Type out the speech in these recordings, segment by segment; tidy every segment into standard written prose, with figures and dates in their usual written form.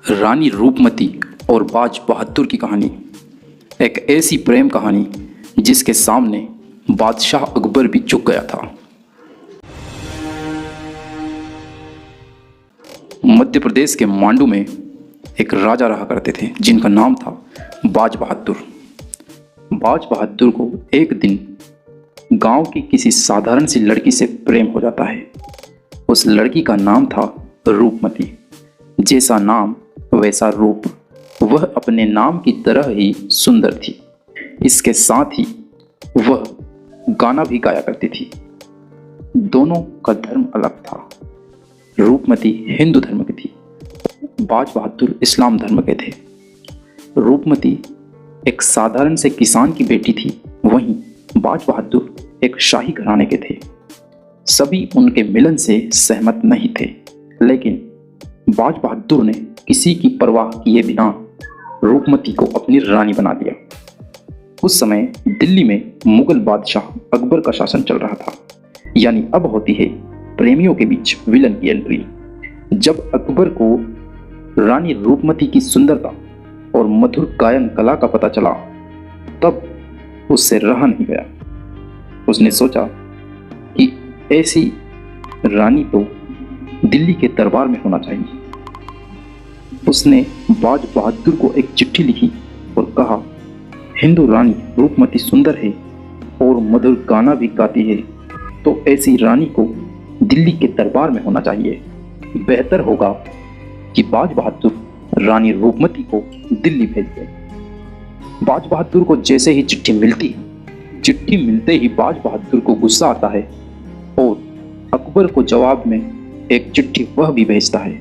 रानी रूपमती और बाज बहादुर की कहानी एक ऐसी प्रेम कहानी जिसके सामने बादशाह अकबर भी झुक गया था। मध्य प्रदेश के मांडू में एक राजा रहा करते थे जिनका नाम था बाज बहादुर। बाज बहादुर को एक दिन गांव की किसी साधारण सी लड़की से प्रेम हो जाता है। उस लड़की का नाम था रूपमती। जैसा नाम वैसा रूप, वह अपने नाम की तरह ही सुंदर थी। इसके साथ ही वह गाना भी गाया करती थी। दोनों का धर्म अलग था। रूपमती हिंदू धर्म की थी, बाज बहादुर इस्लाम धर्म के थे। रूपमती एक साधारण से किसान की बेटी थी, वहीं बाज बहादुर एक शाही घराने के थे। सभी उनके मिलन से सहमत नहीं थे, लेकिन बाज बहादुर ने किसी की परवाह किए बिना रूपमती को अपनी रानी बना दिया। उस समय दिल्ली में मुगल बादशाह अकबर का शासन चल रहा था, यानी अब होती है प्रेमियों के बीच विलन की एंट्री। जब अकबर को रानी रूपमती की सुंदरता और मधुर गायन कला का पता चला, तब उससे रहा नहीं गया। उसने सोचा कि ऐसी रानी तो दिल्ली के दरबार में होना चाहिए। उसने बाज बहादुर को एक चिट्ठी लिखी और कहा, हिंदू रानी रूपमती सुंदर है और मधुर गाना भी गाती है, तो ऐसी रानी को दिल्ली के दरबार में होना चाहिए। बेहतर होगा कि बाज बहादुर रानी रूपमती को दिल्ली भेज दे। बाज बहादुर को जैसे ही चिट्ठी मिलते ही बाज बहादुर को गुस्सा आता है और अकबर को जवाब में एक चिट्ठी वह भी भेजता है।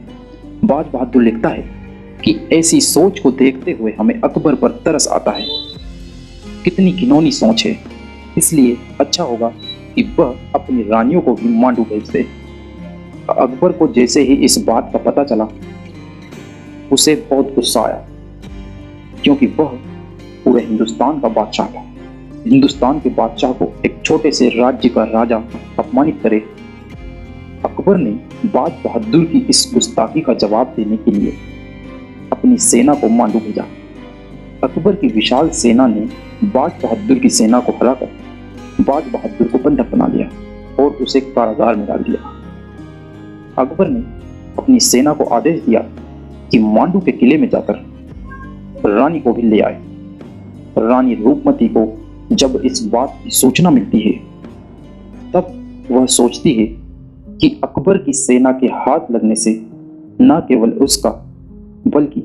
बाज बहादुर लिखता है कि ऐसी सोच को देखते हुए हमें अकबर पर तरस आता है। कितनी घिनौनी सोच है, इसलिए अच्छा होगा कि वह अपनी रानियों को भी मांडू भेज दे। अकबर को जैसे ही इस बात का पता चला, उसे बहुत गुस्सा आया, क्योंकि वह पूरे हिंदुस्तान का बादशाह था। हिंदुस्तान के बादशाह को एक छोटे से राज्य का राजा अपमानित करे। अकबर ने बाज बहादुर की इस गुस्ताखी का जवाब देने के लिए अपनी सेना को मांडू भेजा। अकबर की विशाल सेना ने बाज बहादुर की सेना को हराकर बाज बहादुर को बंधक बना लिया और उसे कारागार में डाल दिया। अकबर ने अपनी सेना को आदेश दिया कि मांडू के किले में जाकर रानी को भी ले आए। रानी रूपमती को जब इस बात की सूचना मिलती है, तब वह सोचती है कि अकबर की सेना के हाथ लगने से न केवल उसका बल्कि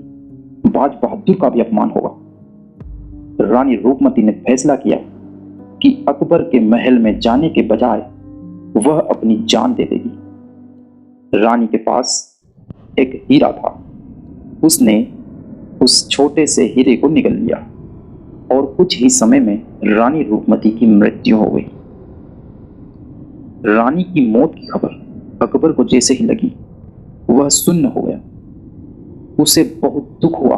बाज बहादुर का भी अपमान होगा। रानी रूपमती ने फैसला किया कि अकबर के महल में जाने के बजाय वह अपनी जान दे देगी। रानी के पास एक हीरा था। उसने उस छोटे से हीरे को निगल लिया और कुछ ही समय में रानी रूपमती की मृत्यु हो गई। रानी की मौत की खबर अकबर को जैसे ही लगी, वह सुन्न हो गया। उसे बहुत दुख हुआ।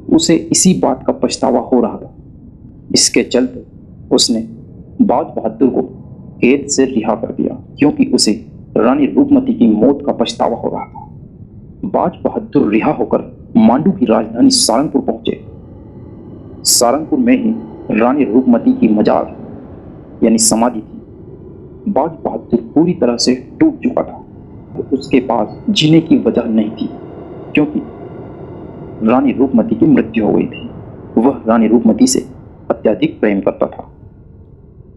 उसे इसी बात का पछतावा हो रहा था। इसके चलते उसने बाज बहादुर को कैद से रिहा कर दिया, क्योंकि उसे रानी रूपमती की मौत का पछतावा हो रहा था। बाज बहादुर रिहा होकर मांडू की राजधानी सारंगपुर पहुंचे। सारंगपुर में ही रानी रूपमती की मजार यानी समाधि थी। बाज बहादुर पूरी तरह से टूट चुका था। उसके पास जीने की वजह नहीं थी, क्योंकि रानी रूपमती की मृत्यु हो गई थी। वह रानी रूपमती से अत्यधिक प्रेम करता था।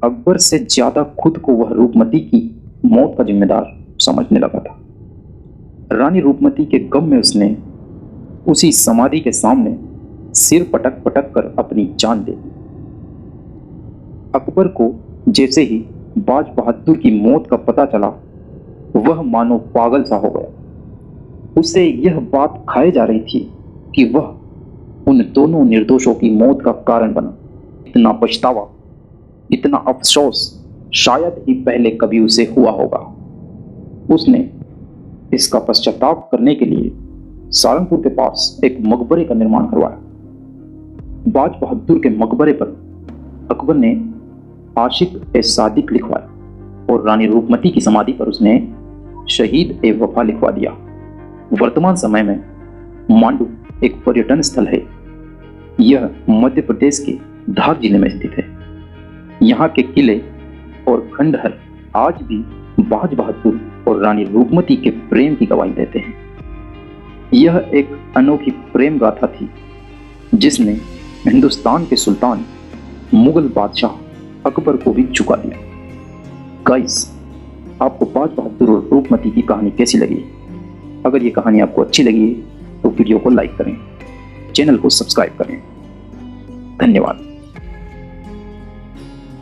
अकबर से ज्यादा खुद को वह रूपमती की मौत का जिम्मेदार समझने लगा था। रानी रूपमती के गम में उसने उसी समाधि के सामने सिर पटक पटक कर अपनी जान दे दी। अकबर को जैसे ही बाज बहादुर की मौत का पता चला, वह मानो पागल सा हो गया। उसे यह बात खाए जा रही थी कि वह उन दोनों निर्दोषों की मौत का कारण बना। इतना पछतावा, इतना अफसोस शायद ही पहले कभी उसे हुआ होगा। उसने इसका पश्चाताप करने के लिए सारंगपुर के पास एक मकबरे का निर्माण करवाया। बाज बहादुर के मकबरे पर अकबर ने आशिक ए सादिक लिखवाया और रानी रूपमती की समाधि पर उसने शहीद ए वफा लिखवा दिया। वर्तमान समय में मांडू एक पर्यटन स्थल है। यह मध्य प्रदेश के धार जिले में स्थित है। यहाँ के किले और खंडहर आज भी बाज बहादुर और रानी रूपमती के प्रेम की गवाही देते हैं। यह एक अनोखी प्रेम गाथा थी जिसने हिंदुस्तान के सुल्तान मुगल बादशाह अकबर को भी झुका दिया। गाइस, आपको बाज बहादुर और रूपमती की कहानी कैसी लगी? अगर ये कहानी आपको अच्छी लगी तो वीडियो को लाइक करें, चैनल को सब्सक्राइब करें। धन्यवाद।